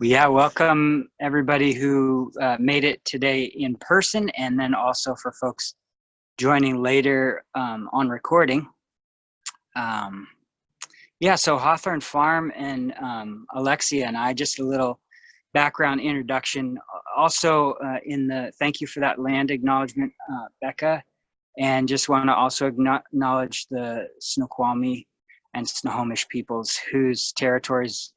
Well, yeah, welcome everybody who made it today in person, and then also for folks joining later on recording. Yeah, so Hawthorn Farm and Alexia and I, just a little background introduction. Also thank you for that land acknowledgement, Becca, and just want to also acknowledge the Snoqualmie and Snohomish peoples whose territories,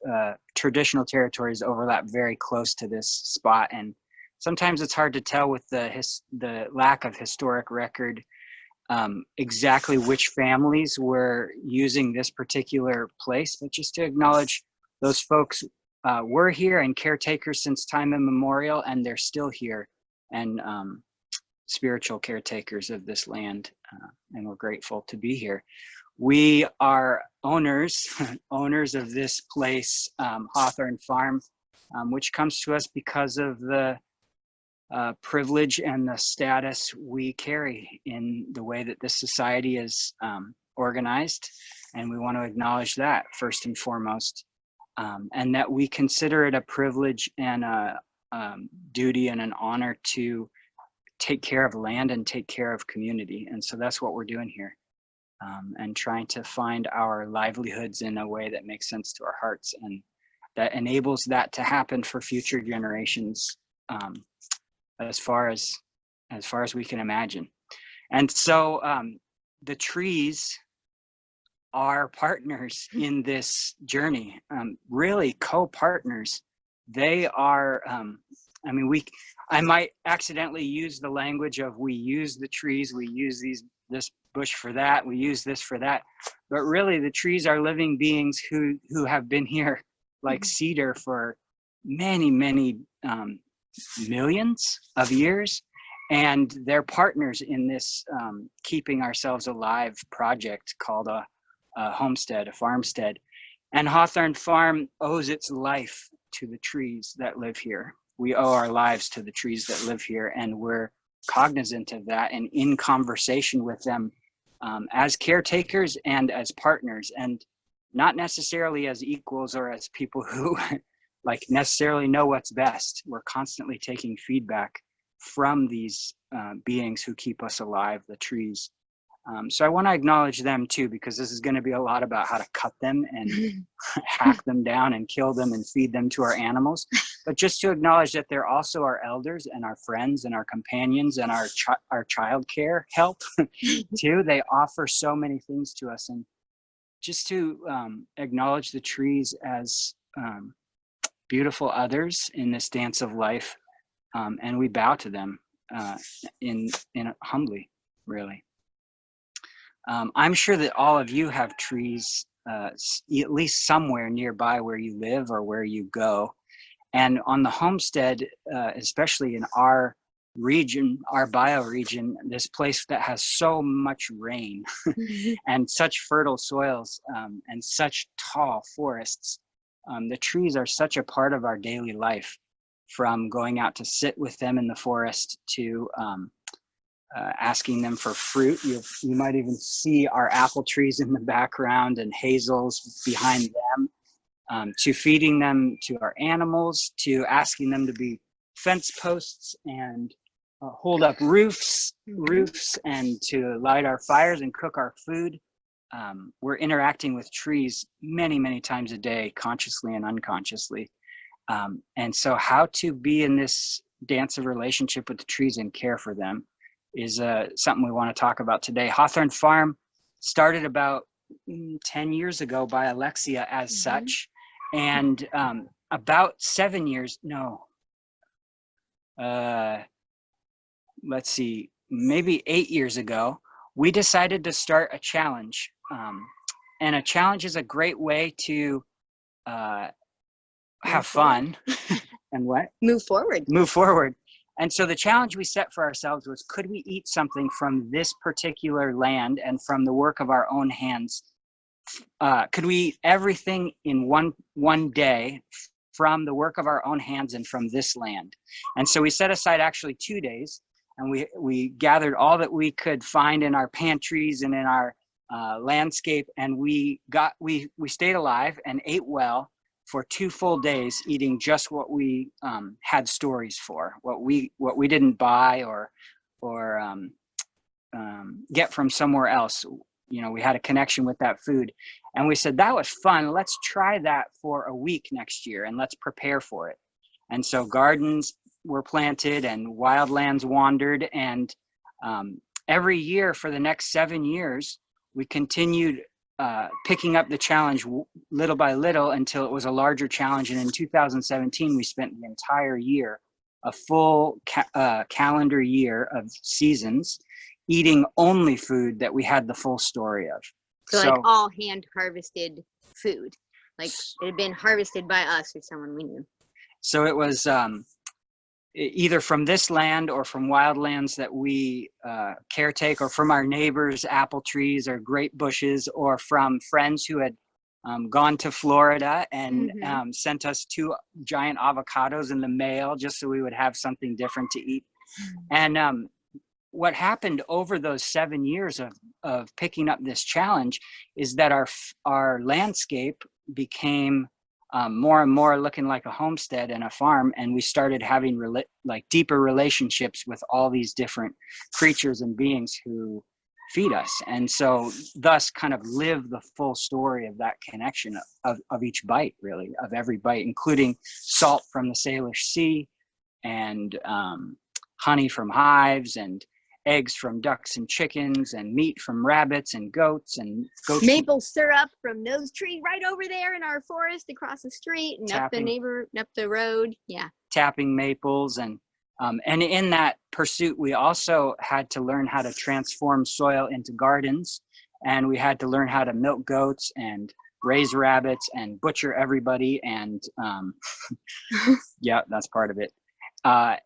traditional territories, overlap very close to this spot. And sometimes it's hard to tell with the lack of historic record exactly which families were using this particular place, but just to acknowledge those folks were here and caretakers since time immemorial, and they're still here and spiritual caretakers of this land, and we're grateful to be here. We are owners of this place, Hawthorn Farm, which comes to us because of the privilege and the status we carry in the way that this society is organized. And we want to acknowledge that first and foremost, and that we consider it a privilege and a duty and an honor to take care of land and take care of community. And so that's what we're doing here. And trying to find our livelihoods in a way that makes sense to our hearts and that enables that to happen for future generations, as far as we can imagine. And so the trees are partners in this journey, really co-partners. They are, I might accidentally use the language of we use the trees, we use this bush for that, we use this for that, but really the trees are living beings who have been here like cedar for many millions of years, and they're partners in this keeping ourselves alive project called a homestead, a farmstead. And Hawthorn Farm owes its life to the trees that live here. We owe our lives to the trees that live here, and we're cognizant of that and in conversation with them as caretakers and as partners, and not necessarily as equals or as people who like necessarily know what's best. We're constantly taking feedback from these beings who keep us alive, the trees. So I want to acknowledge them too, because this is going to be a lot about how to cut them and hack them down and kill them and feed them to our animals. But just to acknowledge that they're also our elders and our friends and our companions and our child care help too. They offer so many things to us, and just to acknowledge the trees as beautiful others in this dance of life, and we bow to them in humbly, really. I'm sure that all of you have trees at least somewhere nearby where you live or where you go. And on the homestead, especially in our region, our bioregion, this place that has so much rain and such fertile soils and such tall forests, the trees are such a part of our daily life, from going out to sit with them in the forest to asking them for fruit. You might even see our apple trees in the background and hazels behind them, to feeding them to our animals, to asking them to be fence posts and hold up roofs and to light our fires and cook our food. We're interacting with trees many times a day, consciously and unconsciously. And so how to be in this dance of relationship with the trees and care for them is something we want to talk about today. Hawthorn Farm started about 10 years ago by Alexia as such, and about 7 years, let's see, maybe 8 years ago, we decided to start a challenge. And a challenge is a great way to have fun and what? Move forward. And so the challenge we set for ourselves was, could we eat something from this particular land and from the work of our own hands? Could we eat everything in one day from the work of our own hands and from this land? And so we set aside actually 2 days, and we gathered all that we could find in our pantries and in our landscape, and we stayed alive and ate well for 2 full days, eating just what we had stories for, what we didn't buy or get from somewhere else. You know, we had a connection with that food, and we said that was fun. Let's try that for a week next year, and let's prepare for it. And so gardens were planted and wildlands wandered, and every year for the next 7 years, we continued picking up the challenge little by little until it was a larger challenge. And in 2017, we spent the entire year, a full calendar year of seasons, eating only food that we had the full story of. So like all hand harvested food, like it had been harvested by us or someone we knew. So it was either from this land or from wildlands that we caretake, or from our neighbors' apple trees or grape bushes, or from friends who had gone to Florida and sent us 2 giant avocados in the mail just so we would have something different to eat. And what happened over those 7 years of picking up this challenge is that our landscape became more and more looking like a homestead and a farm, and we started having like deeper relationships with all these different creatures and beings who feed us, and so thus kind of live the full story of that connection of each bite, really, of every bite, including salt from the Salish Sea, and honey from hives, and eggs from ducks and chickens, and meat from rabbits and goats, and maple syrup from those trees right over there in our forest across the street and up the road. Yeah, tapping maples. And in that pursuit, we also had to learn how to transform soil into gardens, and we had to learn how to milk goats and raise rabbits and butcher everybody, and yeah, that's part of it.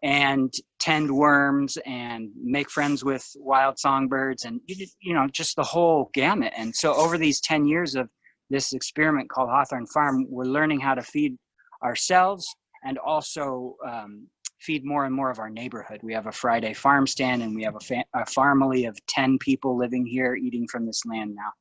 And tend worms and make friends with wild songbirds, and you know, just the whole gamut. And so over these 10 years of this experiment called Hawthorn Farm, we're learning how to feed ourselves and also feed more and more of our neighborhood. We have a Friday farm stand, and we have a family of 10 people living here eating from this land now.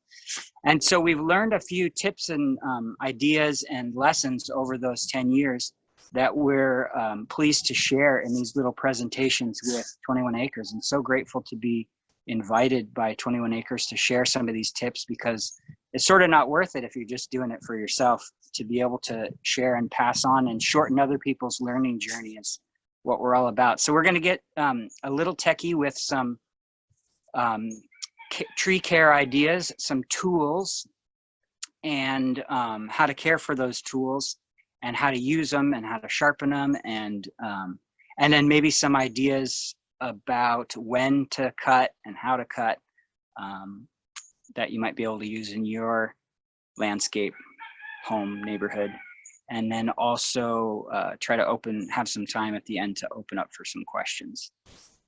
And so we've learned a few tips and ideas and lessons over those 10 years that we're pleased to share in these little presentations with 21 Acres. And so grateful to be invited by 21 Acres to share some of these tips, because it's sort of not worth it if you're just doing it for yourself. To be able to share and pass on and shorten other people's learning journey is what we're all about. So we're going to get a little techie with some tree care ideas, some tools, and how to care for those tools, and how to use them, and how to sharpen them, and then maybe some ideas about when to cut and how to cut that you might be able to use in your landscape, home, neighborhood. And then also try to have some time at the end to open up for some questions.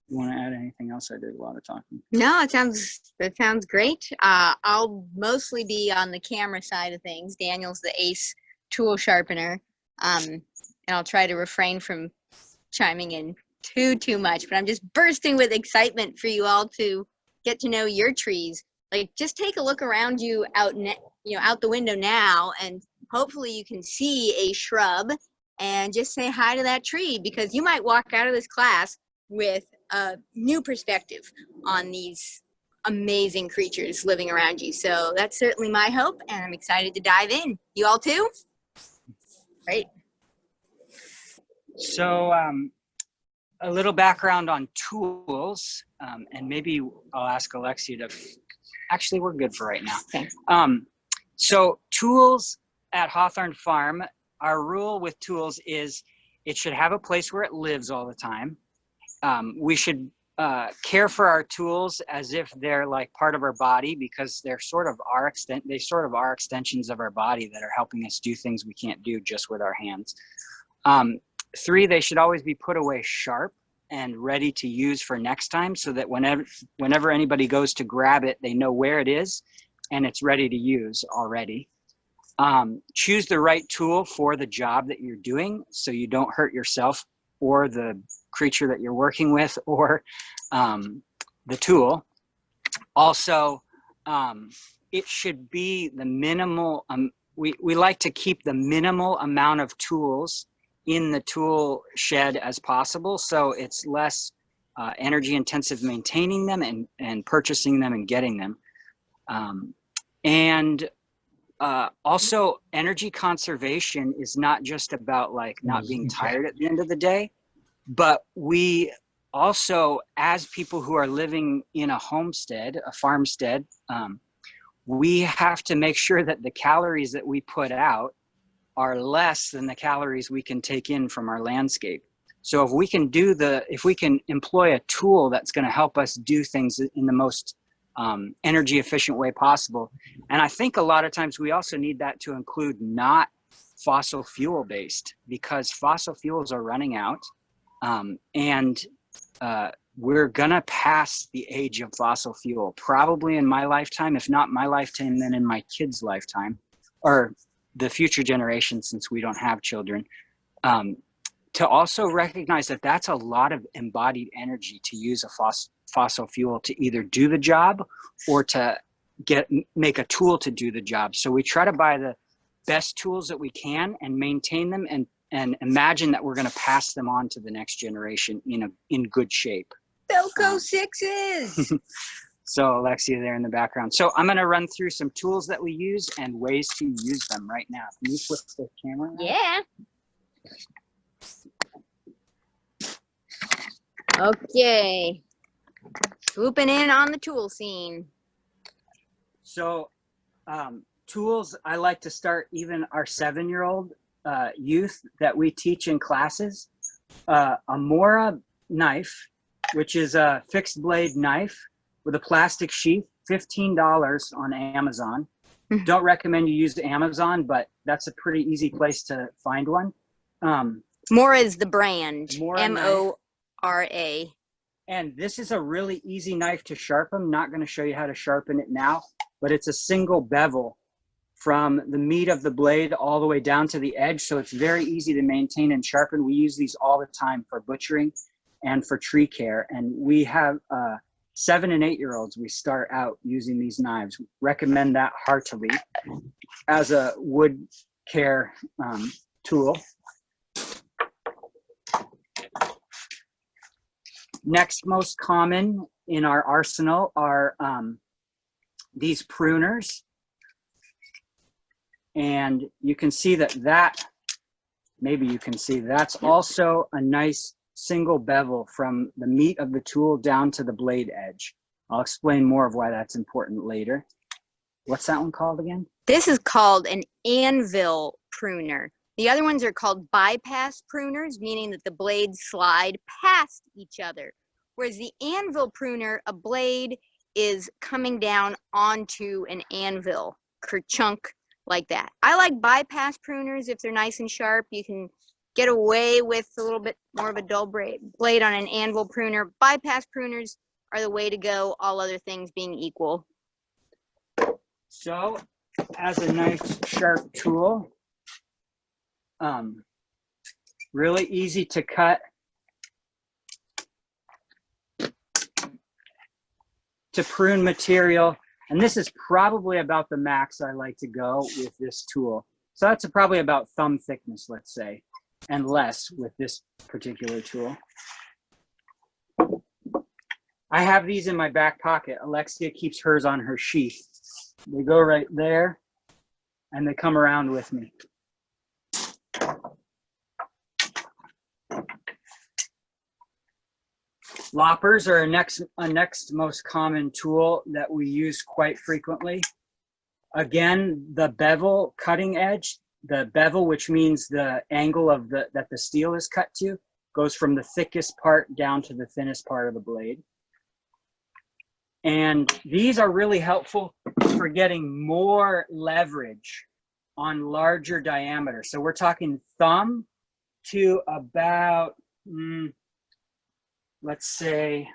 You want to add anything else? I did a lot of talking. No, it sounds great. I'll mostly be on the camera side of things. Daniel's the ace tool sharpener, and I'll try to refrain from chiming in too much, but I'm just bursting with excitement for you all to get to know your trees. Like, just take a look around you out the window now, and hopefully you can see a shrub and just say hi to that tree, because you might walk out of this class with a new perspective on these amazing creatures living around you. So that's certainly my hope, and I'm excited to dive in. You all too? Great. So a little background on tools, and maybe I'll ask Alexia to, actually we're good for right now. Okay. So tools at Hawthorn Farm, our rule with tools is it should have a place where it lives all the time. We should care for our tools as if they're like part of our body, because they sort of are extensions of our body that are helping us do things we can't do just with our hands. 3, they should always be put away sharp and ready to use for next time, so that whenever anybody goes to grab it, they know where it is and it's ready to use already. Choose the right tool for the job that you're doing, so you don't hurt yourself or the creature that you're working with, or the tool. Also, it should be the minimal we like to keep the minimal amount of tools in the tool shed as possible, so it's less energy intensive maintaining them and purchasing them and getting them. Also, energy conservation is not just about like not being tired at the end of the day, but we also, as people who are living in a homestead, a farmstead, we have to make sure that the calories that we put out are less than the calories we can take in from our landscape. So if we can employ a tool that's going to help us do things in the most energy efficient way possible. And I think a lot of times we also need that to include not fossil fuel based, because fossil fuels are running out, and we're gonna pass the age of fossil fuel probably in my lifetime, if not my lifetime, then in my kids' lifetime, or the future generation, since we don't have children. To also recognize that that's a lot of embodied energy to use a fossil fuel to either do the job or to make a tool to do the job. So we try to buy the best tools that we can and maintain them, and imagine that we're going to pass them on to the next generation in good shape. Velcro sixes. So Alexia there in the background. So I'm going to run through some tools that we use and ways to use them right now. Can you flip the camera? Yeah. Okay. Swooping in on the tool scene. So tools, I like to start even our 7-year-old youth that we teach in classes. A Mora knife, which is a fixed blade knife with a plastic sheath, $15 on Amazon. Don't recommend you use Amazon, but that's a pretty easy place to find one. Mora is the brand. Mora M-O-R-A. And this is a really easy knife to sharpen. I'm not going to show you how to sharpen it now, but it's a single bevel from the meat of the blade all the way down to the edge. So it's very easy to maintain and sharpen. We use these all the time for butchering and for tree care. And we have 7 and 8-year-olds, we start out using these knives. Recommend that heartily as a wood care tool. Next most common in our arsenal are these pruners. And you can see maybe you can see that's also a nice single bevel from the meat of the tool down to the blade edge. I'll explain more of why that's important later. What's that one called again? This is called an anvil pruner. The other ones are called bypass pruners, meaning that the blades slide past each other. Whereas the anvil pruner, a blade is coming down onto an anvil, kerchunk, like that. I like bypass pruners if they're nice and sharp. You can get away with a little bit more of a dull blade on an anvil pruner. Bypass pruners are the way to go, all other things being equal. So, as a nice sharp tool, really easy to cut, to prune material. And this is probably about the max I like to go with this tool. So that's probably about thumb thickness, let's say, and less with this particular tool. I have these in my back pocket. Alexia keeps hers on her sheath. They go right there and they come around with me. Loppers are a next most common tool that we use quite frequently. Again, the bevel cutting edge, the bevel, which means the angle of that the steel is cut to, goes from the thickest part down to the thinnest part of the blade. And these are really helpful for getting more leverage on larger diameter. So we're talking thumb to about, let's say,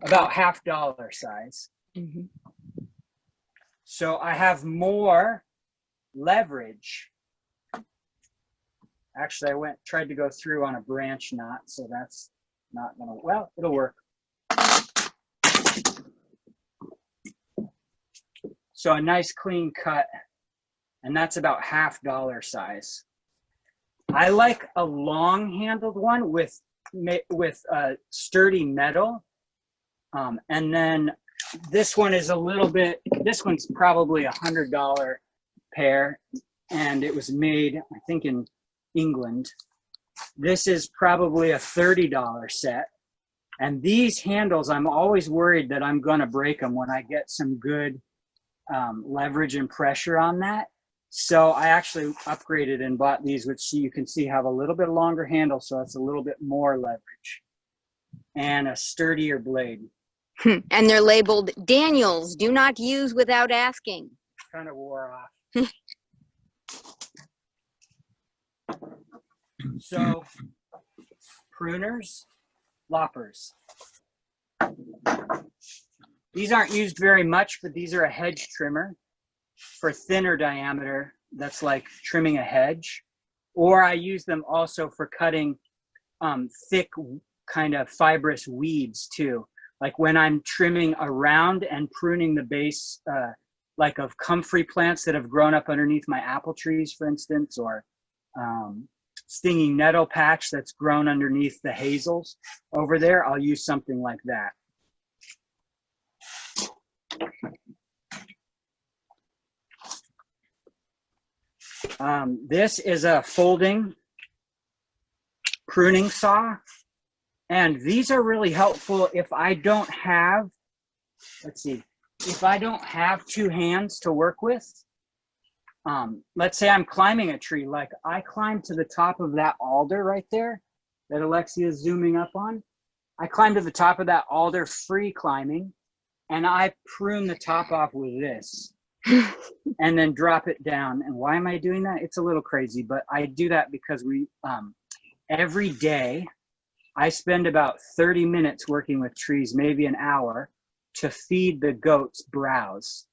about $50 size. Mm-hmm. So I have more leverage. Actually, I tried to go through on a branch knot, so that's not gonna, well, it'll work. So a nice clean cut, and that's about $half size. I like a long-handled one with sturdy metal, and then this one is a little bit. This one's probably $100 pair, and it was made, I think, in England. This is probably a $30 set, and these handles, I'm always worried that I'm going to break them when I get some good leverage and pressure on that. So I actually upgraded and bought these, which you can see have a little bit longer handle, so it's a little bit more leverage, and a sturdier blade. And they're labeled Daniels, do not use without asking. Kind of wore off. So pruners, loppers. These aren't used very much, but these are a hedge trimmer for thinner diameter. That's like trimming a hedge. Or I use them also for cutting thick kind of fibrous weeds too. Like when I'm trimming around and pruning the base, like of comfrey plants that have grown up underneath my apple trees, for instance, or stinging nettle patch that's grown underneath the hazels over there, I'll use something like that. This is a folding pruning saw, and these are really helpful if I don't have, let's see, if I don't have two hands to work with. Let's say I'm climbing a tree, like I climbed to the top of that alder right there that Alexia is zooming up on. I climbed to the top of that alder free climbing, and I prune the top off with this and then drop it down. And why am I doing that? It's a little crazy, but I do that because we, every day I spend about 30 minutes working with trees, maybe an hour, to feed the goats browse.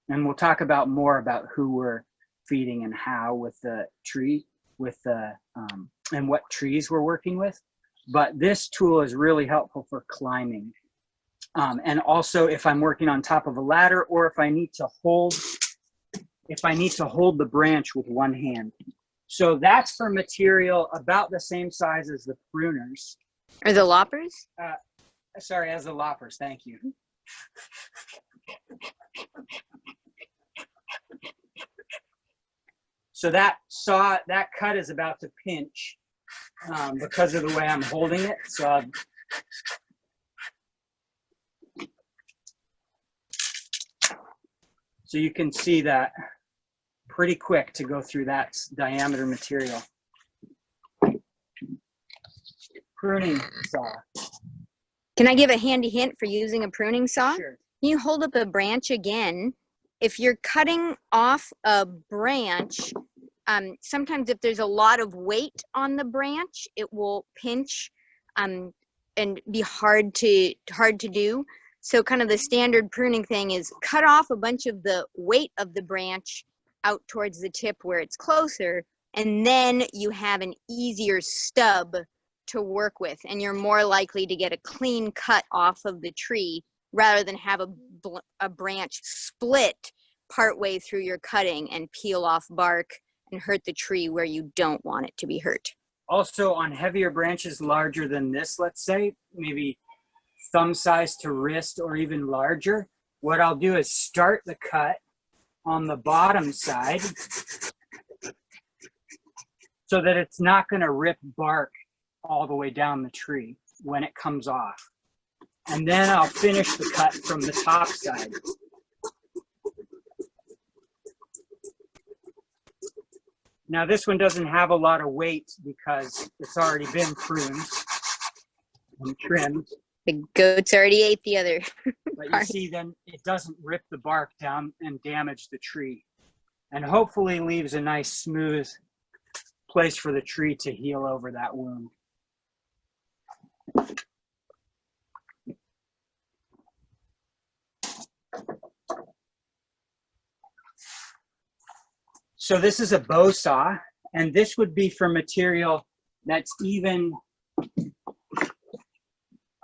And we'll talk about more about who we're feeding and how with the tree, with the, and what trees we're working with. But this tool is really helpful for climbing. And also if I'm working on top of a ladder, or if I need to hold the branch with one hand. So that's for material about the same size as the pruners. Or the loppers? Sorry, as the loppers, thank you. So that cut is about to pinch because of the way I'm holding it. So you can see that pretty quick to go through that diameter material. Pruning saw. Can I give a handy hint for using a pruning saw? Sure. You hold up a branch again. If you're cutting off a branch, sometimes if there's a lot of weight on the branch, it will pinch and be hard to do. So kind of the standard pruning thing is cut off a bunch of the weight of the branch out towards the tip where it's closer, and then you have an easier stub to work with, and you're more likely to get a clean cut off of the tree rather than have a branch split partway through your cutting and peel off bark and hurt the tree where you don't want it to be hurt. Also on heavier branches larger than this, let's say, maybe thumb size to wrist or even larger, what I'll do is start the cut on the bottom side so that it's not going to rip bark all the way down the tree when it comes off. And then I'll finish the cut from the top side. Now this one doesn't have a lot of weight because it's already been pruned and trimmed. The goats already ate the other But part. you see, then it doesn't rip the bark down and damage the tree, and hopefully leaves a nice smooth place for the tree to heal over that wound. So this is a bow saw, and this would be for material that's even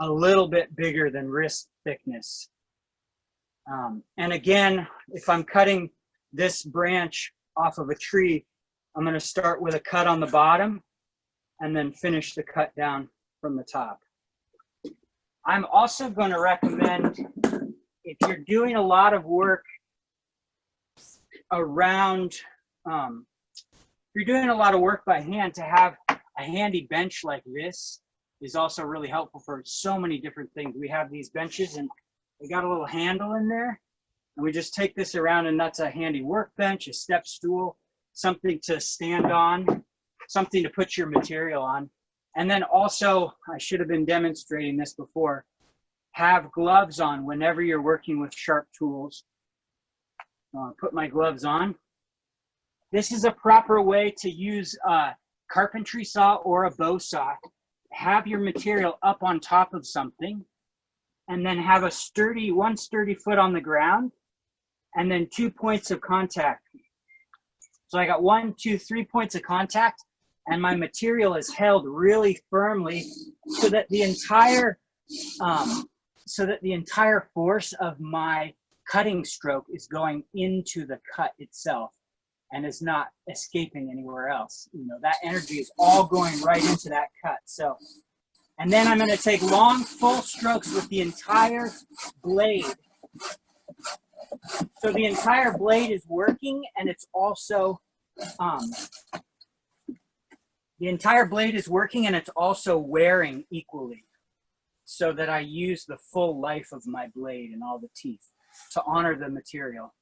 a little bit bigger than wrist thickness. And again, if I'm cutting this branch off of a tree, I'm going to start with a cut on the bottom and then finish the cut down from the top. I'm also going to recommend, if you're doing a lot of work around, if you're doing a lot of work by hand, to have a handy bench like this is also really helpful for so many different things. We have these benches and they got a little handle in there, and we just take this around, and that's a handy workbench, a step stool, something to stand on, something to put your material on. And then also, I should have been demonstrating this before, have gloves on whenever you're working with sharp tools. Put my gloves on. This is a proper way to use a carpentry saw or a bow saw. Have your material up on top of something, and then have a one sturdy foot on the ground, and then 2 points of contact. So I got 1, 2, 3 points of contact, and my material is held really firmly so that the entire force of my cutting stroke is going into the cut itself and is not escaping anywhere else. You know, that energy is all going right into that cut. So, and then I'm going to take long, full strokes with the entire blade. So the entire blade is working, and it's also, wearing equally, so that I use the full life of my blade and all the teeth to honor the material.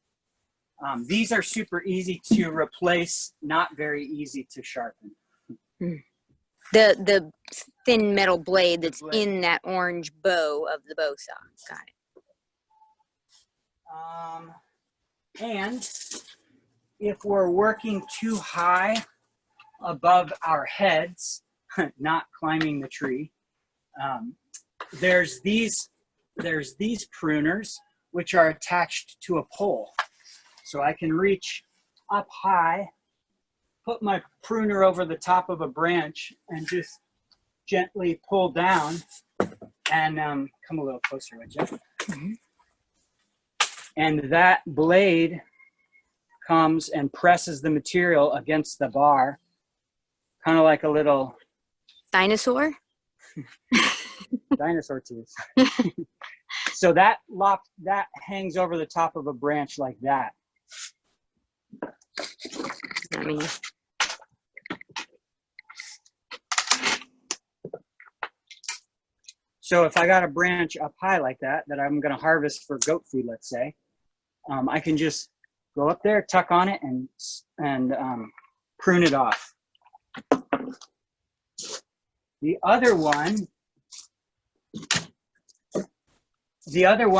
These are super easy to replace, not very easy to sharpen. The thin metal blade that's in that orange bow of the bow saw. Got it. And if we're working too high above our heads, not climbing the tree, there's these pruners which are attached to a pole. So I can reach up high, put my pruner over the top of a branch, and just gently pull down, and come a little closer, would you? Mm-hmm. And that blade comes and presses the material against the bar, kind of like a little dinosaur. Dinosaur teeth. So that hangs over the top of a branch like that. I mean, so if I got a branch up high like that I'm going to harvest for goat food, let's say, I can just go up there, tuck on it, and prune it off. The other one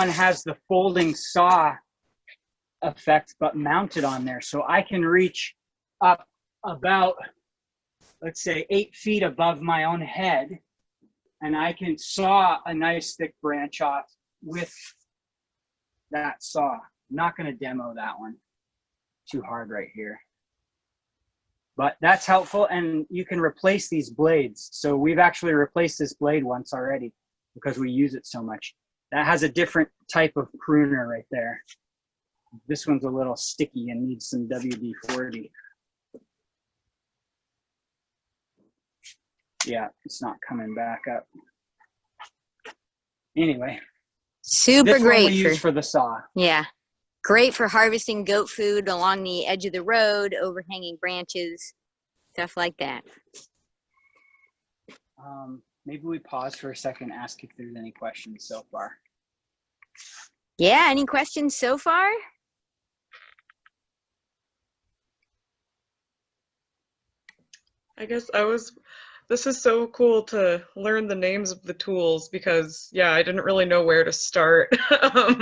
has the folding saw effect, but mounted on there. So I can reach up about, let's say, 8 feet above my own head, and I can saw a nice thick branch off with that saw. I'm not going to demo that one too hard right here, but that's helpful. And you can replace these blades. So we've actually replaced this blade once already because we use it so much. That has a different type of pruner right there. This one's a little sticky and needs some WD-40. Yeah, it's not coming back up. Anyway, super this great one we use for the saw. Yeah, great for harvesting goat food along the edge of the road, overhanging branches, stuff like that. Maybe we pause for a second, ask if there's any questions so far. Yeah, any questions so far? I guess this is so cool to learn the names of the tools because, yeah, I didn't really know where to start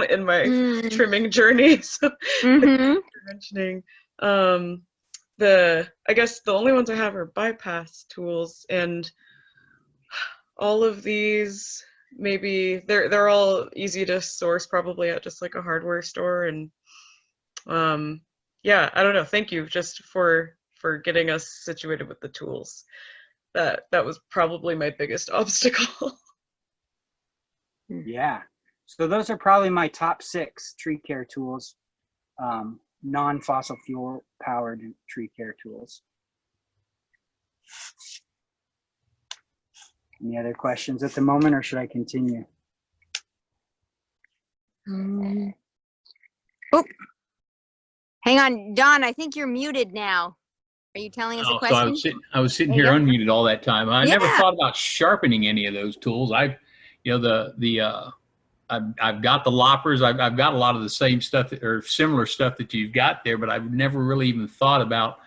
in my trimming journey. So you're mentioning, I guess the only ones I have are bypass tools, and all of these, maybe they're all easy to source probably at just like a hardware store. And yeah, I don't know. Thank you just for getting us situated with the tools. That was probably my biggest obstacle. Yeah. So those are probably my top 6 tree care tools, non-fossil fuel powered tree care tools. Any other questions at the moment, or should I continue? Oh, hang on, Don, I think you're muted now. Are you telling us a Oh, so question? I was sitting There you here go. unmuted all that time. I never Yeah. thought about sharpening any of those tools. I've got the loppers. I've got a lot of the same stuff or similar stuff that you've got there, but I've never really even thought about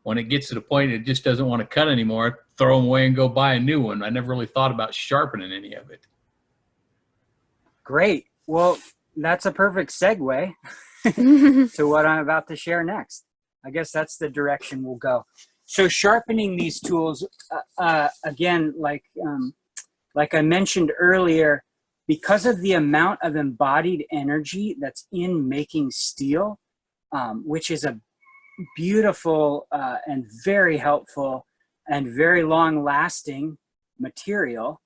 when it gets to the point it just doesn't want to cut anymore, throw them away and go buy a new one. I never really thought about sharpening any of it. Great. Well, that's a perfect segue to what I'm about to share next. I guess that's the direction we'll go. So sharpening these tools, again, like I mentioned earlier, because of the amount of embodied energy that's in making steel, which is a beautiful and very helpful and very long-lasting material,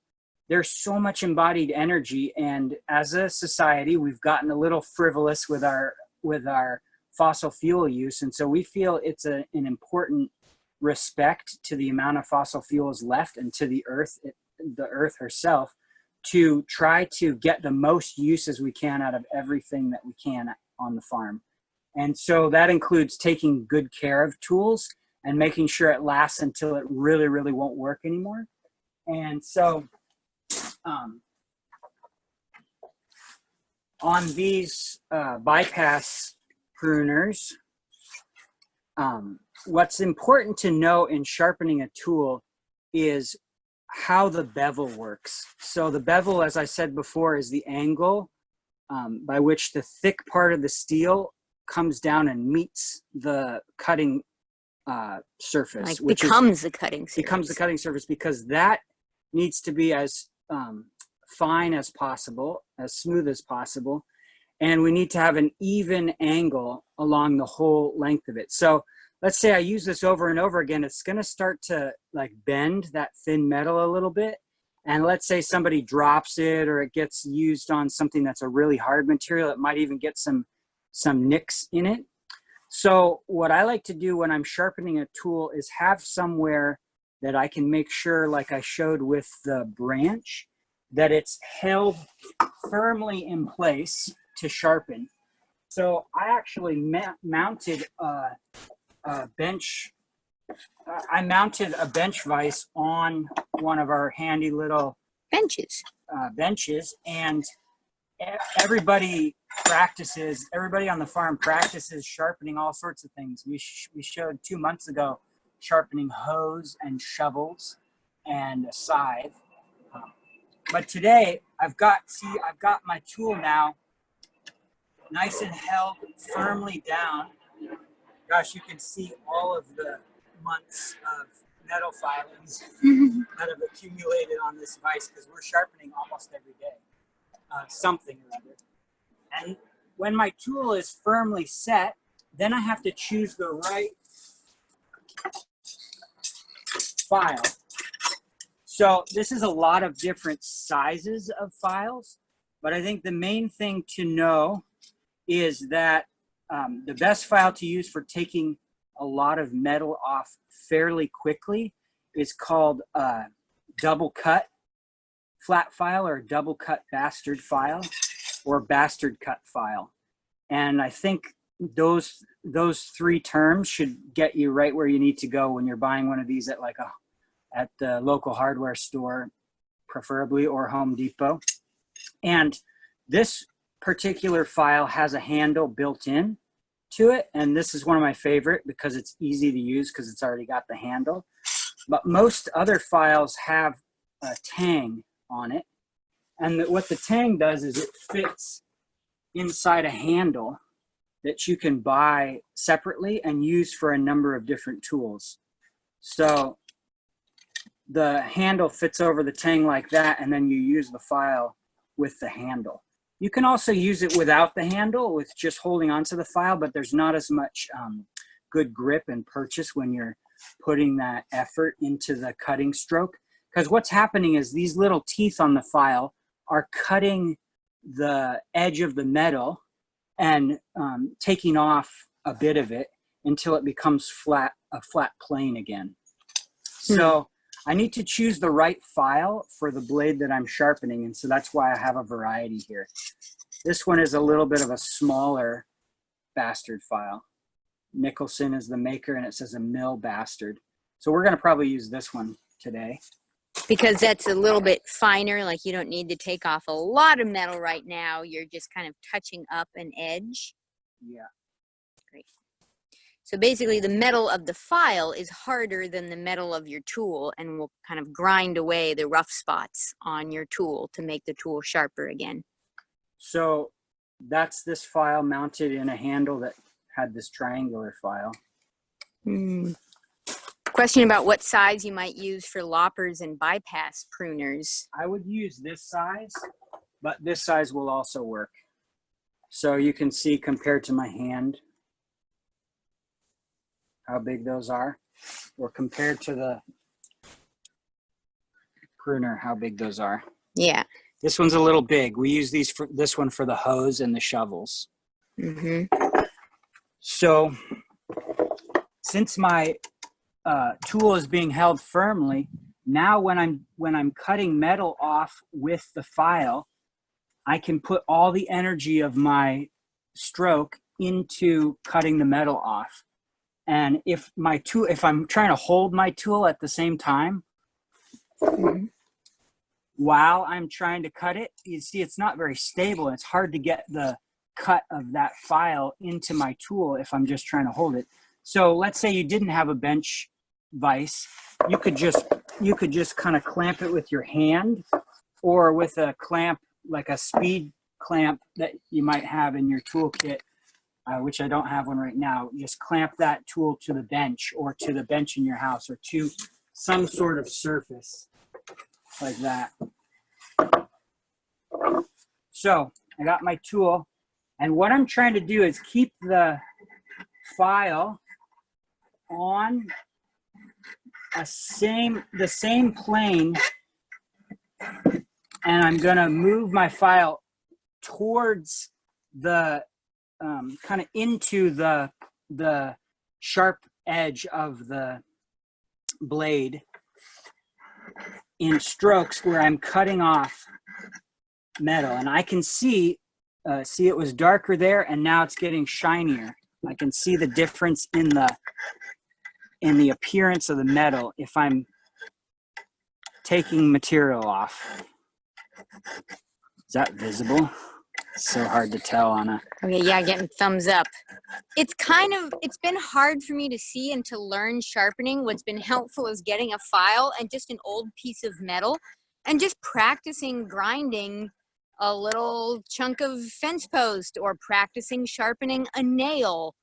there's so much embodied energy, and as a society, we've gotten a little frivolous with our fossil fuel use, and so we feel it's an important respect to the amount of fossil fuels left and to the earth herself, to try to get the most use as we can out of everything that we can on the farm. And so that includes taking good care of tools and making sure it lasts until it really, really won't work anymore. And so on these bypass pruners, what's important to know in sharpening a tool is how the bevel works. So the bevel, as I said before, is the angle by which the thick part of the steel comes down and meets the cutting surface, Like becomes the cutting surface. Becomes the cutting surface, because that needs to be as fine as possible, as smooth as possible, and we need to have an even angle along the whole length of it. So let's say I use this over and over again, it's going to start to like bend that thin metal a little bit. And let's say somebody drops it, or it gets used on something that's a really hard material, it might even get some nicks in it. So what I like to do when I'm sharpening a tool is have somewhere that I can make sure, like I showed with the branch, that it's held firmly in place to sharpen. So I actually mounted a bench. I mounted a bench vise on one of our handy little benches, and everybody on the farm practices sharpening all sorts of things. We showed 2 months ago sharpening hoes and shovels and a scythe. But today I've got my tool now nice and held firmly down. Gosh, you can see all of the months of metal filings that have accumulated on this vise, because we're sharpening almost every day, something or other. And when my tool is firmly set, then I have to choose the right file. So this is a lot of different sizes of files, but I think the main thing to know is that the best file to use for taking a lot of metal off fairly quickly is called a double cut flat file, or double cut bastard file, or bastard cut file. And I think those 3 terms should get you right where you need to go when you're buying one of these at the local hardware store, preferably, or Home Depot. And this particular file has a handle built in to it, and this is one of my favorite because it's easy to use because it's already got the handle. But most other files have a tang on it, and what the tang does is it fits inside a handle that you can buy separately and use for a number of different tools. So the handle fits over the tang like that, and then you use the file with the handle. You can also use it without the handle, with just holding onto the file, but there's not as much good grip and purchase when you're putting that effort into the cutting stroke. Because what's happening is these little teeth on the file are cutting the edge of the metal and taking off a bit of it until it becomes a flat plane again. So I need to choose the right file for the blade that I'm sharpening, and so that's why I have a variety here. This one is a little bit of a smaller bastard file. Nicholson is the maker, and it says a mill bastard. So we're gonna probably use this one today. Because that's a little bit finer, like you don't need to take off a lot of metal right now. You're just kind of touching up an edge. Yeah. Great. So basically the metal of the file is harder than the metal of your tool and will kind of grind away the rough spots on your tool to make the tool sharper again. So that's this file mounted in a handle that had this triangular file. Question about what size you might use for loppers and bypass pruners. I would use this size, but this size will also work. So you can see compared to my hand how big those are, or compared to the pruner how big those are. Yeah. This one's a little big. We use this one for the hose and the shovels. So since my tool is being held firmly, now when I'm cutting metal off with the file, I can put all the energy of my stroke into cutting the metal off. And if I'm trying to hold my tool at the same time, while I'm trying to cut it, you see it's not very stable. It's hard to get the cut of that file into my tool if I'm just trying to hold it. So let's say you didn't have a bench vise, you could just kind of clamp it with your hand, or with a clamp like a speed clamp that you might have in your toolkit, which I don't have one right now. Just clamp that tool to the bench, or to the bench in your house, or to some sort of surface like that. So I got my tool, and what I'm trying to do is keep the file on the same plane, and I'm gonna move my file towards the kind of into the sharp edge of the blade in strokes where I'm cutting off metal. And I can see it was darker there, and now it's getting shinier. I can see the difference in the appearance of the metal if I'm taking material off. Is that visible? It's so hard to tell on a... Okay, yeah, getting thumbs up. It's been hard for me to see and to learn sharpening. What's been helpful is getting a file and just an old piece of metal and just practicing grinding a little chunk of fence post, or practicing sharpening a nail,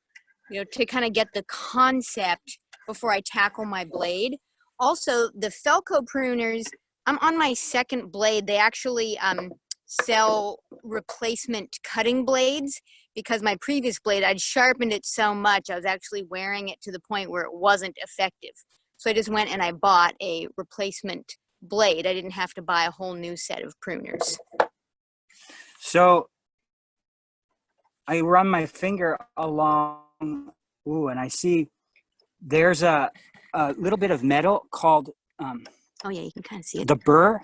to kind of get the concept before I tackle my blade. Also, the Felco pruners, I'm on my second blade. They actually sell replacement cutting blades, because my previous blade, I'd sharpened it so much, I was actually wearing it to the point where it wasn't effective. So I just went and I bought a replacement blade. I didn't have to buy a whole new set of pruners. So I run my finger along, and I see there's a little bit of metal called oh yeah, you can kind of see it. The burr,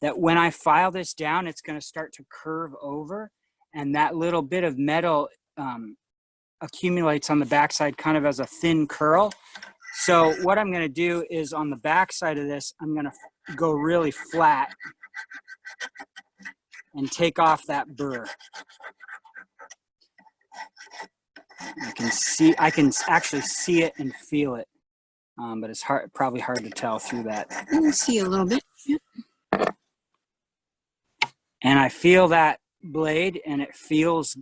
that when I file this down, it's going to start to curve over, and that little bit of metal accumulates on the backside kind of as a thin curl. So what I'm going to do is, on the backside of this, I'm going to go really flat and take off that burr. I can actually see it and feel it, but it's probably hard to tell through that. You can see a little bit. Yep. And I feel that blade, and it feels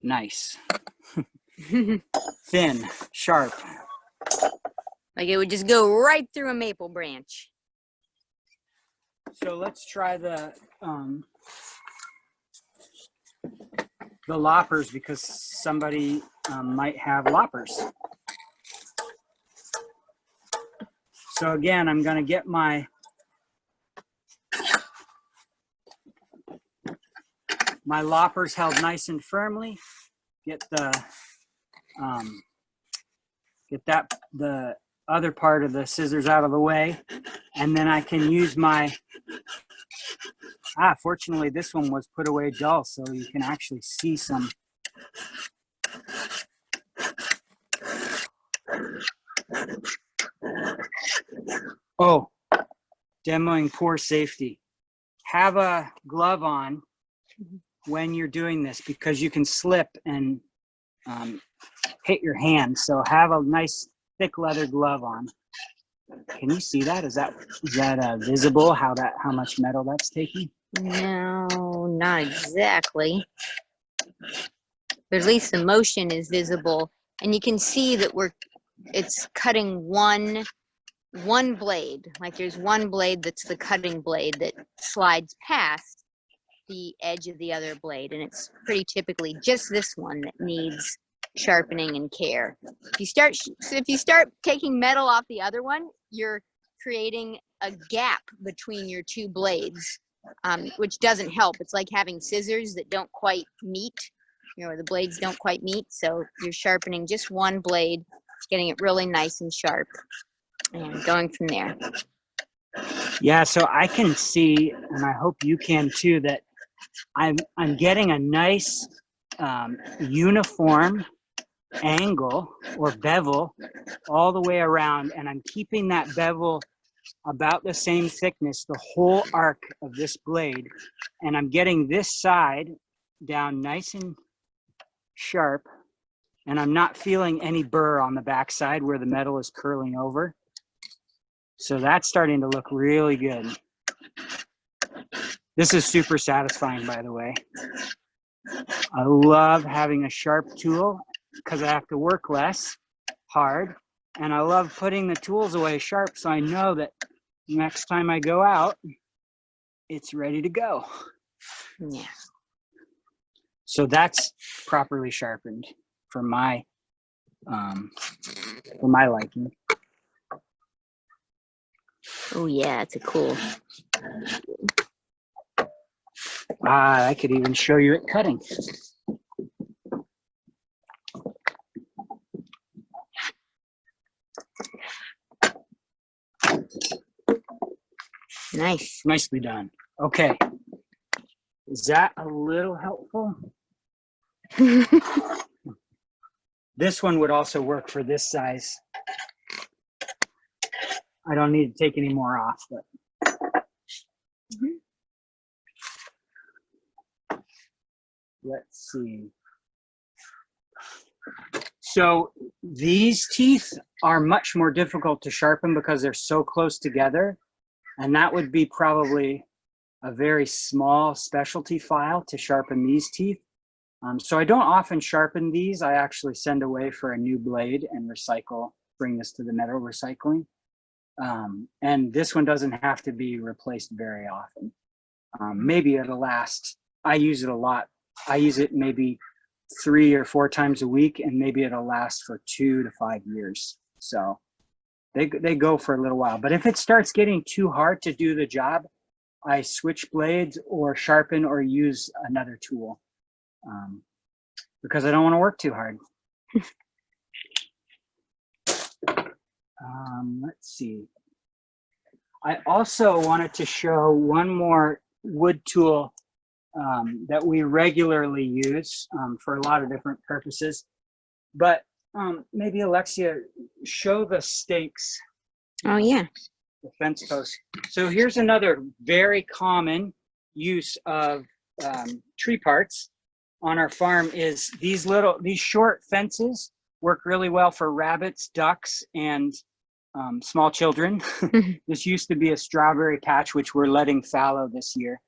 nice. Thin, sharp. Like it would just go right through a maple branch. So let's try the loppers, because somebody might have loppers. So again, I'm going to get my my loppers held nice and firmly. Get the the other part of the scissors out of the way, and then I can use my, fortunately this one was put away dull, so you can actually see some. Oh, demoing poor safety. Have a glove on when you're doing this because you can slip and hit your hand. So have a nice thick leather glove on. Can you see that? Is that visible? How much metal that's taking? No, not exactly. But at least the motion is visible, and you can see that it's cutting one blade. Like there's one blade that's the cutting blade that slides past the edge of the other blade, and it's pretty typically just this one that needs sharpening and care. If you start taking metal off the other one, you're creating a gap between your two blades, which doesn't help. It's like having scissors that don't quite meet, the blades don't quite meet. So you're sharpening just one blade, getting it really nice and sharp, and going from there. Yeah, so I can see, and I hope you can too, that I'm getting a nice uniform angle or bevel all the way around, and I'm keeping that bevel about the same thickness the whole arc of this blade, and I'm getting this side down nice and sharp, and I'm not feeling any burr on the back side where the metal is curling over. So that's starting to look really good. This is super satisfying, by the way. I love having a sharp tool because I have to work less hard, and I love putting the tools away sharp so I know that next time I go out, it's ready to go. Yeah. So that's properly sharpened for my liking. Oh yeah, it's a cool. I could even show you it cutting. Nice. Nicely done. Okay. Is that a little helpful? This one would also work for this size. I don't need to take any more off, but. Let's see. So these teeth are much more difficult to sharpen because they're so close together. And that would be probably a very small specialty file to sharpen these teeth. So I don't often sharpen these. I actually send away for a new blade and recycle, bring this to the metal recycling. And this one doesn't have to be replaced very often. Maybe it'll last. I use it a lot. I use it maybe 3 or 4 times a week, and maybe it'll last for 2 to 5 years. So they go for a little while. But if it starts getting too hard to do the job, I switch blades or sharpen or use another tool because I don't want to work too hard. Let's see. I also wanted to show one more wood tool that we regularly use for a lot of different purposes. But maybe Alexia, show the stakes. Oh yeah. The fence posts. So here's another very common use of tree parts on our farm is these short fences work really well for rabbits, ducks, and small children. This used to be a strawberry patch, which we're letting fallow this year.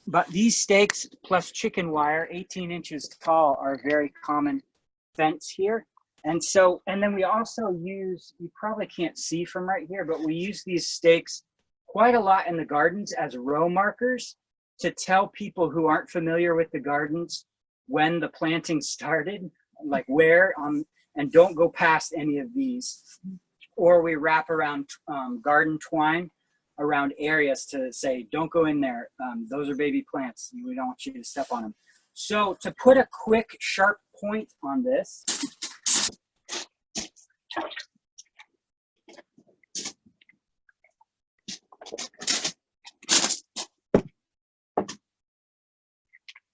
But these stakes plus chicken wire, 18 inches tall, are a very common fence here. And then we also use, you probably can't see from right here, but we use these stakes quite a lot in the gardens as row markers to tell people who aren't familiar with the gardens when the planting started, like where, and don't go past any of these. Or we wrap around garden twine around areas to say, don't go in there. Those are baby plants. We don't want you to step on them. So to put a quick sharp point on this,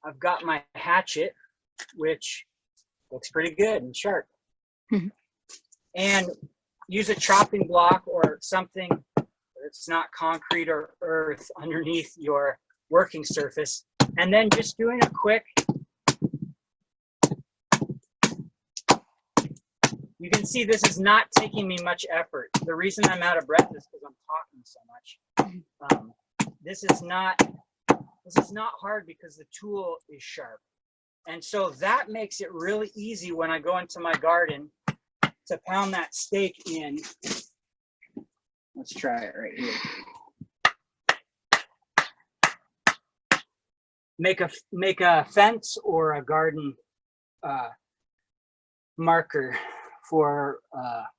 I've got my hatchet, which looks pretty good and sharp. And use a chopping block or something that's not concrete or earth underneath your working surface. And then just doing a quick, you can see this is not taking me much effort. The reason I'm out of breath is because I'm talking so much. This is not hard because the tool is sharp. And so that makes it really easy when I go into my garden to pound that stake in. Let's try it right here. Make a fence or a garden marker for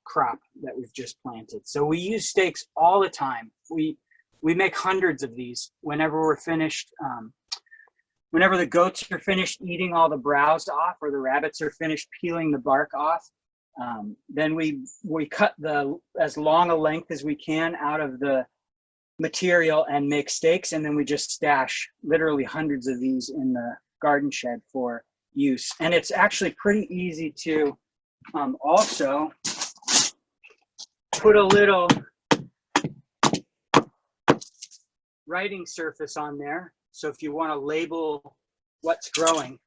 crop that we've just planted. So we use stakes all the time. We make hundreds of these whenever we're finished. Whenever the goats are finished eating all the browse off, or the rabbits are finished peeling the bark off, then we cut as long a length as we can out of the material and make stakes, and then we just stash literally hundreds of these in the garden shed for use. And it's actually pretty easy to also put a little writing surface on there. So if you want to label what's growing,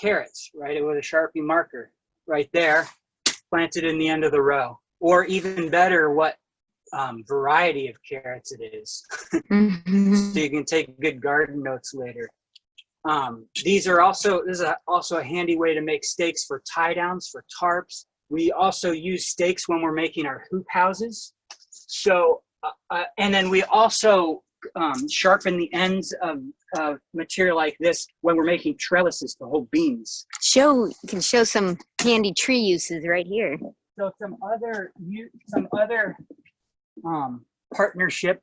carrots, write it with a Sharpie marker right there, planted in the end of the row. Or even better, what variety of carrots it is. So you can take good garden notes later. This is also a handy way to make stakes for tie downs, for tarps. We also use stakes when we're making our hoop houses. So, and then we also sharpen the ends of material like this when we're making trellises to hold beams. You can show some handy tree uses right here. So some other partnership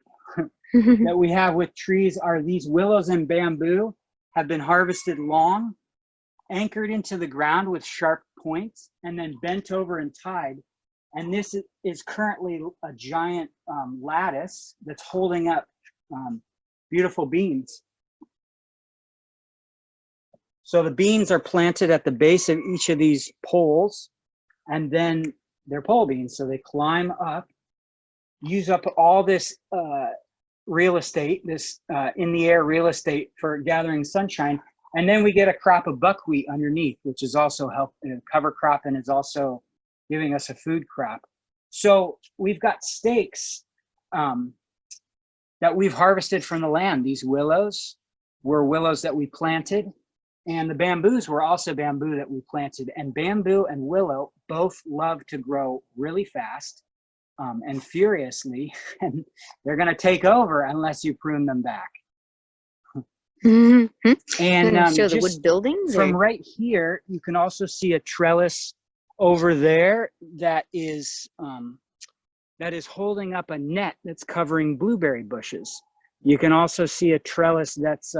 that we have with trees are these willows and bamboo have been harvested long, anchored into the ground with sharp points, and then bent over and tied. And this is currently a giant lattice that's holding up beautiful beans. So the beans are planted at the base of each of these poles, and then they're pole beans. So they climb up, use up all this real estate, this in the air real estate for gathering sunshine. And then we get a crop of buckwheat underneath, which is also helping cover crop and is also giving us a food crop. So we've got stakes that we've harvested from the land. These willows were willows that we planted, and the bamboos were also bamboo that we planted. And bamboo and willow both love to grow really fast and furiously, and they're going to take over unless you prune them back. And show the wood buildings from right here, you can also see a trellis over there that is holding up a net that's covering blueberry bushes. You can also see a trellis that's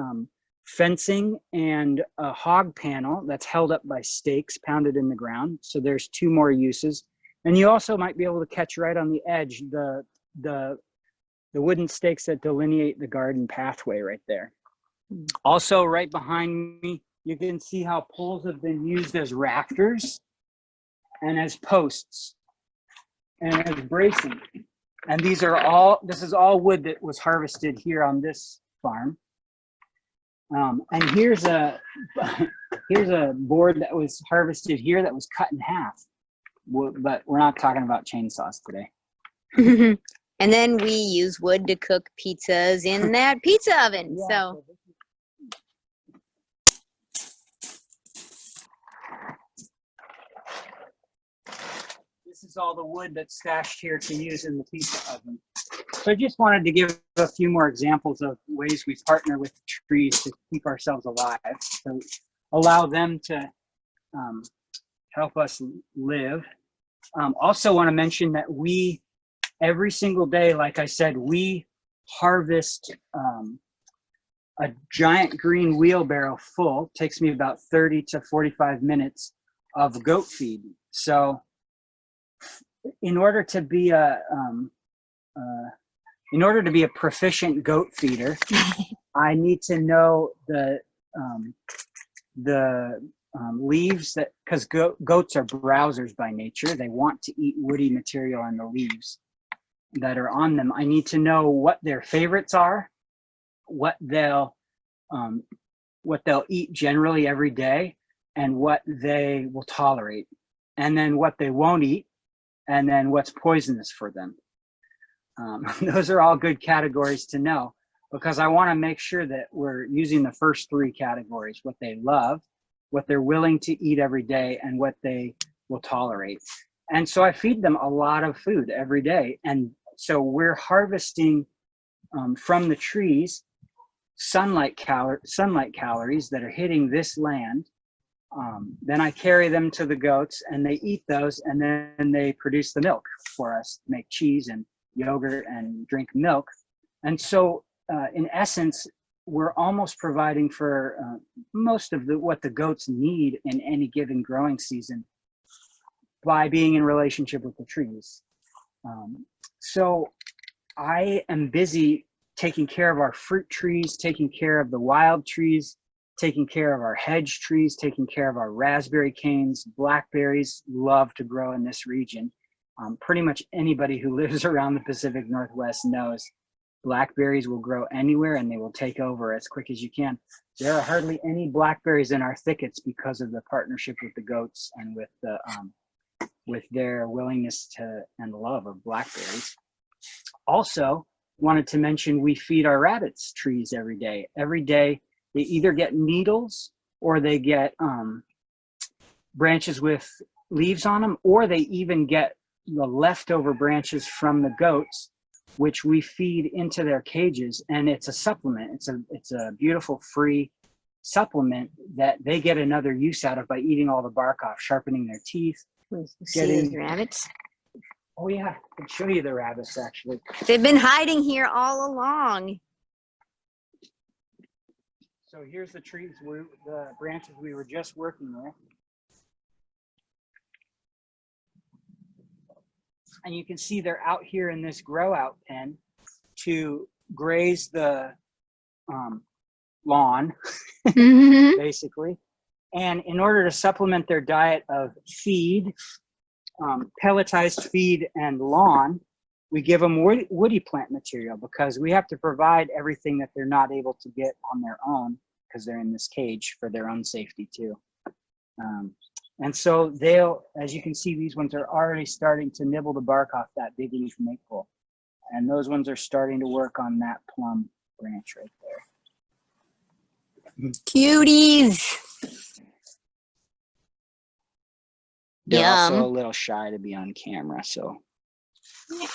fencing and a hog panel that's held up by stakes pounded in the ground. So there's two more uses. And you also might be able to catch right on the edge the wooden stakes that delineate the garden pathway right there. Also, right behind me, you can see how poles have been used as rafters and as posts and as bracing. And this is all wood that was harvested here on this farm. And here's a board that was harvested here that was cut in half. But we're not talking about chainsaws today. And then we use wood to cook pizzas in that pizza oven. Yeah, so this is all the wood that's stashed here to use in the pizza oven. So I just wanted to give a few more examples of ways we partner with trees to keep ourselves alive, to allow them to help us live. Also want to mention that we every single day, like I said, we harvest a giant green wheelbarrow full. Takes me about 30 to 45 minutes of goat feed. So in order to be a proficient goat feeder, I need to know the leaves, that because goats are browsers by nature. They want to eat woody material and the leaves that are on them. I need to know what their favorites are, what they'll eat generally every day, and what they will tolerate, and then what they won't eat, and then what's poisonous for them. Those are all good categories to know, because I want to make sure that we're using the first three categories: what they love, what they're willing to eat every day, and what they will tolerate. And so I feed them a lot of food every day. And so we're harvesting from the trees sunlight calories that are hitting this land. Then I carry them to the goats, and they eat those, and then they produce the milk for us, make cheese and yogurt and drink milk. And so in essence, we're almost providing for most of what the goats need in any given growing season by being in relationship with the trees. So I am busy taking care of our fruit trees, taking care of the wild trees, taking care of our hedge trees, taking care of our raspberry canes. Blackberries love to grow in this region. Pretty much anybody who lives around the Pacific Northwest knows blackberries will grow anywhere, and they will take over as quick as you can. There are hardly any blackberries in our thickets because of the partnership with the goats and with their willingness to and love of blackberries. Also, wanted to mention we feed our rabbits trees every day. Every day they either get needles, or they get branches with leaves on them, or they even get the leftover branches from the goats, which we feed into their cages. And it's a supplement. It's a beautiful free supplement that they get another use out of by eating all the bark off, sharpening their teeth. See those rabbits? Oh yeah, I can show you the rabbits actually. They've been hiding here all along. So here's the trees, the branches we were just working with. And you can see they're out here in this grow out pen to graze the lawn, basically. And in order to supplement their diet of feed, pelletized feed and lawn, we give them woody plant material, because we have to provide everything that they're not able to get on their own, because they're in this cage for their own safety too. And so as you can see, these ones are already starting to nibble the bark off that big leaf maple. And those ones are starting to work on that plum branch right there. Cuties. They're Yum. also a little shy to be on camera, so. Yeah.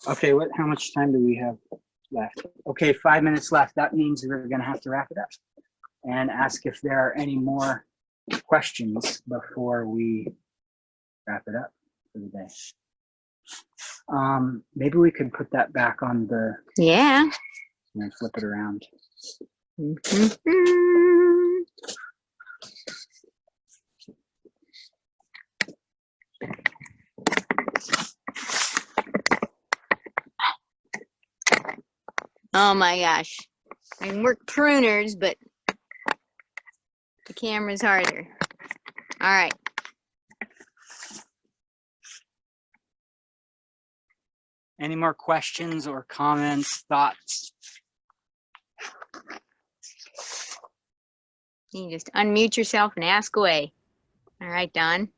Okay, how much time do we have left? Okay, 5 minutes left. That means we're gonna have to wrap it up and ask if there are any more questions before we wrap it up for the day. Maybe we could put that back on the, Yeah. and flip it around. Oh my gosh. I can work pruners, but the camera's harder. All right. Any more questions or comments, thoughts? You can just unmute yourself and ask away. All right, Don.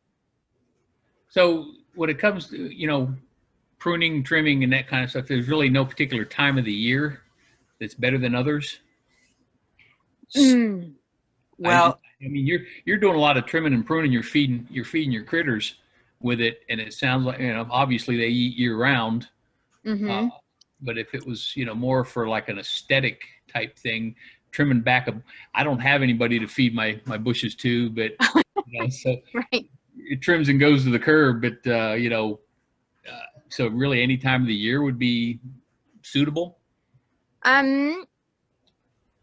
So when it comes to, pruning, trimming, and that kind of stuff, there's really no particular time of the year that's better than others. Well, I mean, you're doing a lot of trimming and pruning. You're feeding your critters with it, and it sounds like, obviously they eat year round. But if it was, more for like an aesthetic type thing, trimming back I don't have anybody to feed my bushes to, but so Right. it trims and goes to the curb, but so really any time of the year would be suitable.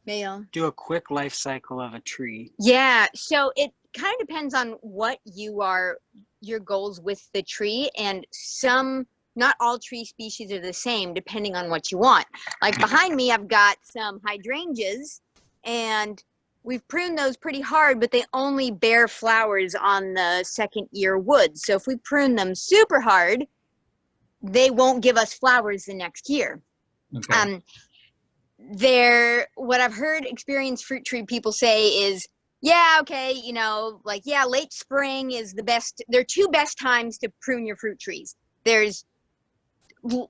Mail. Do a quick life cycle of a tree. Yeah, so it kind of depends on what your goals with the tree, and not all tree species are the same depending on what you want. Like behind me, I've got some hydrangeas, and we've pruned those pretty hard, but they only bear flowers on the second year wood. So if we prune them super hard, they won't give us flowers the next year. Okay. What I've heard experienced fruit tree people say is, yeah, okay, late spring is the best. There are two best times to prune your fruit trees. There's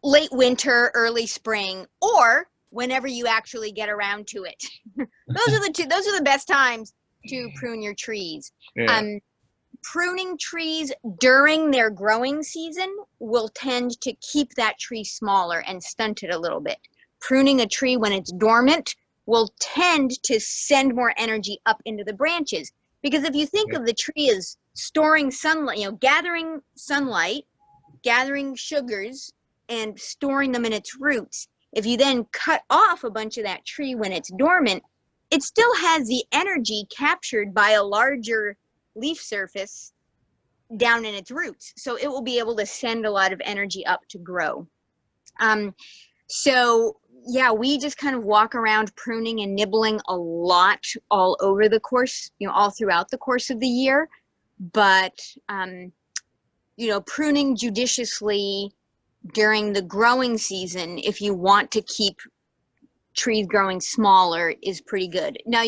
late winter, early spring, or whenever you actually get around to it. Those are the best times to prune your trees. Yeah. Pruning trees during their growing season will tend to keep that tree smaller and stunt it a little bit. Pruning a tree when it's dormant will tend to send more energy up into the branches. Because if you think of the tree as storing sunlight, gathering sunlight, gathering sugars, and storing them in its roots, if you then cut off a bunch of that tree when it's dormant, it still has the energy captured by a larger leaf surface down in its roots. So it will be able to send a lot of energy up to grow. So yeah, we just kind of walk around pruning and nibbling a lot all over the course, all throughout the course of the year. But, pruning judiciously during the growing season, if you want to keep trees growing smaller, is pretty good. Now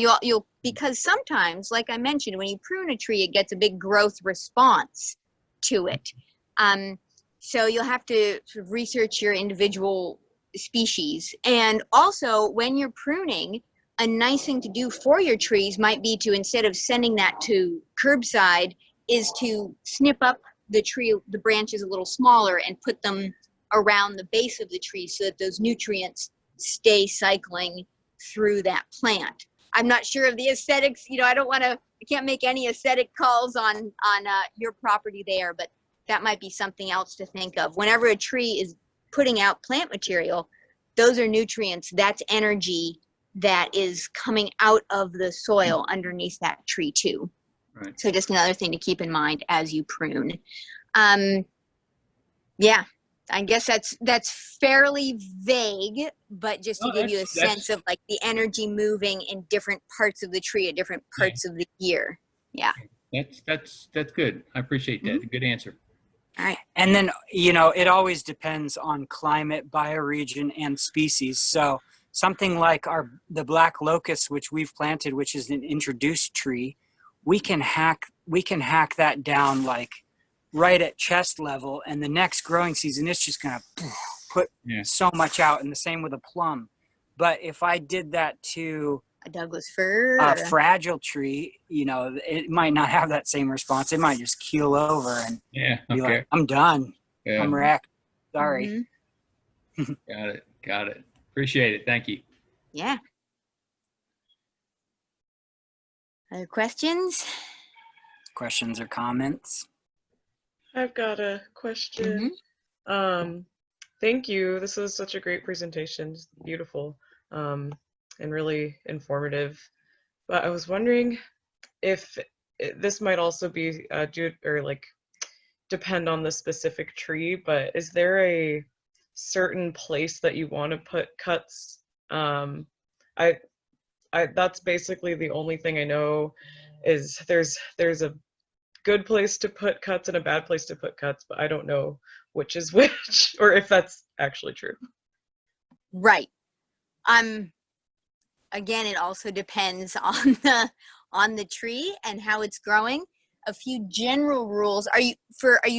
because sometimes, like I mentioned, when you prune a tree, it gets a big growth response to it. So you'll have to sort of research your individual species. And also, when you're pruning, a nice thing to do for your trees might be to, instead of sending that to curbside, is to snip up the branches a little smaller and put them around the base of the tree so that those nutrients stay cycling through that plant. I'm not sure of the aesthetics, I can't make any aesthetic calls on your property there, but that might be something else to think of. Whenever a tree is putting out plant material, those are nutrients, that's energy that is coming out of the soil underneath that tree too. Right. So just another thing to keep in mind as you prune. Yeah, I guess that's fairly vague, but just to give you a sense of like the energy moving in different parts of the tree at different parts of the year. Yeah. That's good. I appreciate that. Mm-hmm. Good answer. All right. And then, it always depends on climate, bioregion, and species. So something like the black locust, which we've planted, which is an introduced tree, we can hack that down like right at chest level, and the next growing season, it's just going to put so much out, and the same with a plum. But if I did that to a Douglas fir, a fragile tree, it might not have that same response. It might just keel over and be like, I'm done. Yeah. I'm wrecked. Sorry. Mm-hmm. Got it. Appreciate it. Thank you. Yeah. Other questions? Questions or comments? I've got a question. Mm-hmm. Thank you. This was such a great presentation. It's beautiful. And really informative. But I was wondering if this might also be depend on the specific tree, but is there a certain place that you want to put cuts? That's basically the only thing I know is there's a good place to put cuts and a bad place to put cuts, but I don't know which is which or if that's actually true. Right. Again, it also depends on the tree and how it's growing. A few general rules. Are you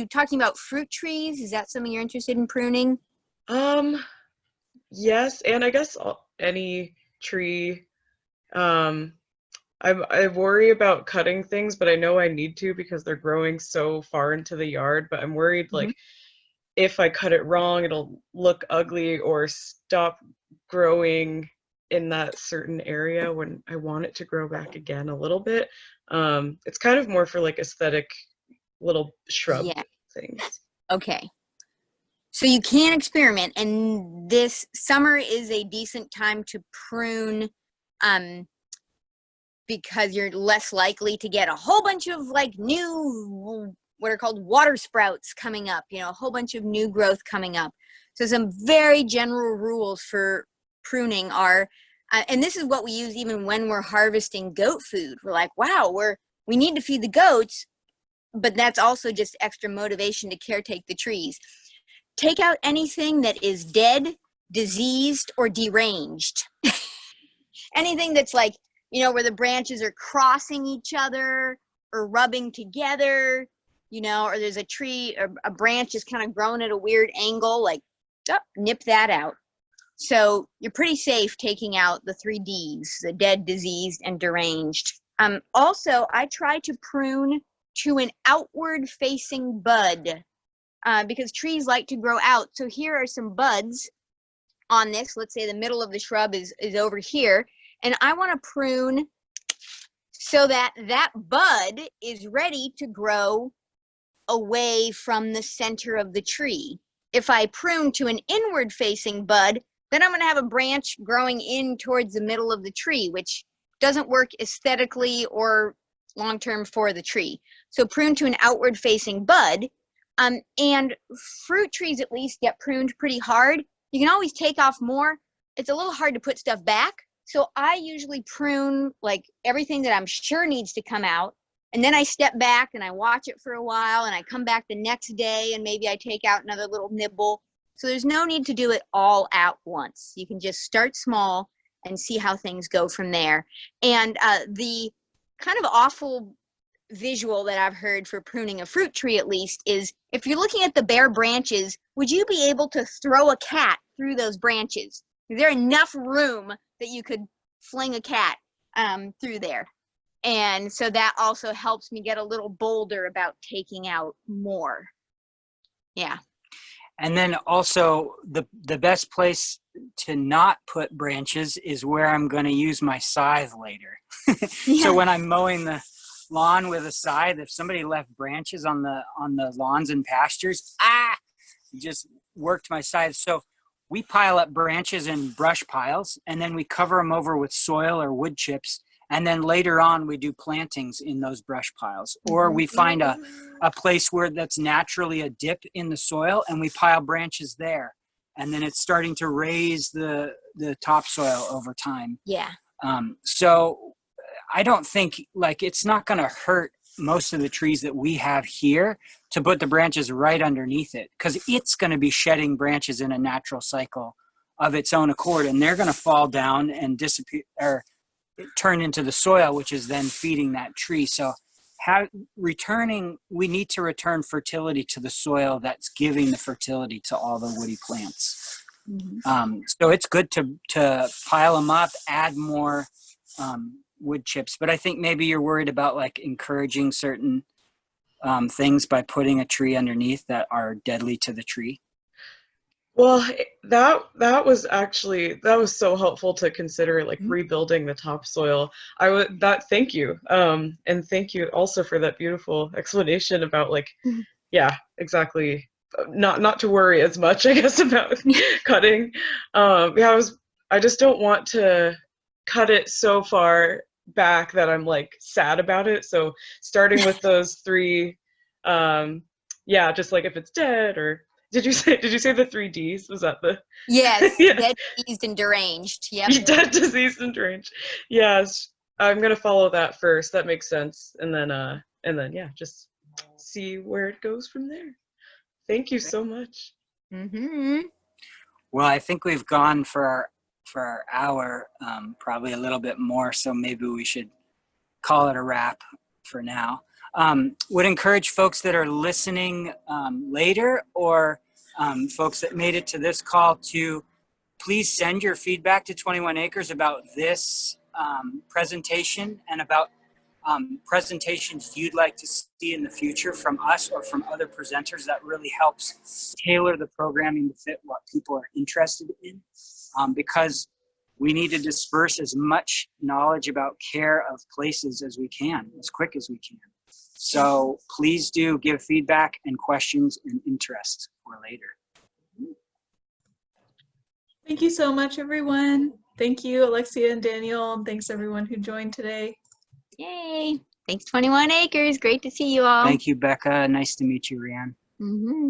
talking about fruit trees? Is that something you're interested in pruning? Yes, and I guess any tree. I worry about cutting things, but I know I need to because they're growing so far into the yard. But I'm worried like if I cut it wrong, it'll look ugly or stop growing in that certain area when I want it to grow back again a little bit. It's kind of more for like aesthetic little shrub Yeah. things. Okay. So you can experiment, and this summer is a decent time to prune, because you're less likely to get a whole bunch of like new, what are called water sprouts coming up, a whole bunch of new growth coming up. So some very general rules for pruning are, and this is what we use even when we're harvesting goat food. We're like, wow, we need to feed the goats, but that's also just extra motivation to caretake the trees. Take out anything that is dead, diseased, or deranged. Anything that's like, where the branches are crossing each other or rubbing together, or there's a tree or a branch is kind of growing at a weird angle, like, nip that out. So you're pretty safe taking out the 3 Ds, the dead, diseased, and deranged. Also, I try to prune to an outward facing bud, because trees like to grow out. So here are some buds on this. Let's say the middle of the shrub is over here. And I want to prune so that that bud is ready to grow away from the center of the tree. If I prune to an inward facing bud, then I'm going to have a branch growing in towards the middle of the tree, which doesn't work aesthetically or long-term for the tree. So prune to an outward facing bud. And fruit trees at least get pruned pretty hard. You can always take off more. It's a little hard to put stuff back. So I usually prune like everything that I'm sure needs to come out. And then I step back and I watch it for a while, and I come back the next day and maybe I take out another little nibble. So there's no need to do it all at once. You can just start small and see how things go from there. And the kind of awful visual that I've heard for pruning a fruit tree, at least, is if you're looking at the bare branches, would you be able to throw a cat through those branches? Is there enough room that you could fling a cat through there? And so that also helps me get a little bolder about taking out more. Yeah. And then also the best place to not put branches is where I'm going to use my scythe later. Yeah. So when I'm mowing the lawn with a scythe, if somebody left branches on the lawns and pastures, just worked my scythe. So we pile up branches in brush piles, and then we cover them over with soil or wood chips. And then later on, we do plantings in those brush piles. Or we find a place where that's naturally a dip in the soil, and we pile branches there. And then it's starting to raise the topsoil over time. Yeah. So I don't think, like, it's not going to hurt most of the trees that we have here to put the branches right underneath it, because it's going to be shedding branches in a natural cycle of its own accord, and they're going to fall down and disappear or turn into the soil, which is then feeding that tree. So we need to return fertility to the soil that's giving the fertility to all the woody plants. Mm-hmm. So it's good to pile them up, add more wood chips, but I think maybe you're worried about like encouraging certain things by putting a tree underneath that are deadly to the tree. Well, that was so helpful to consider, like rebuilding the topsoil. Thank you. And thank you also for that beautiful explanation about like, yeah, exactly. Not to worry as much, I guess, about cutting. I just don't want to cut it so far back that I'm like sad about it. So starting with those 3, just like if it's dead, or did you say the 3 Ds? Was that the? Yes, Yeah. dead, diseased, and deranged. Yep. Dead, diseased, and deranged. Yes, I'm gonna follow that first. That makes sense, and then just see where it goes from there. Thank you so much. Mm-hmm. Well, I think we've gone for our hour, probably a little bit more. So maybe we should call it a wrap for now. Would encourage folks that are listening later, or folks that made it to this call, to please send your feedback to 21 Acres about this presentation and about presentations you'd like to see in the future from us or from other presenters. That really helps tailor the programming to fit what people are interested in, because we need to disperse as much knowledge about care of places as we can, as quick as we can. So please do give feedback and questions and interest for later. Thank you so much, everyone. Thank you, Alexia and Daniel, and thanks everyone who joined today. Yay. Thanks, 21 Acres. Great to see you all. Thank you, Becca. Nice to meet you, Rhianne. Mhm.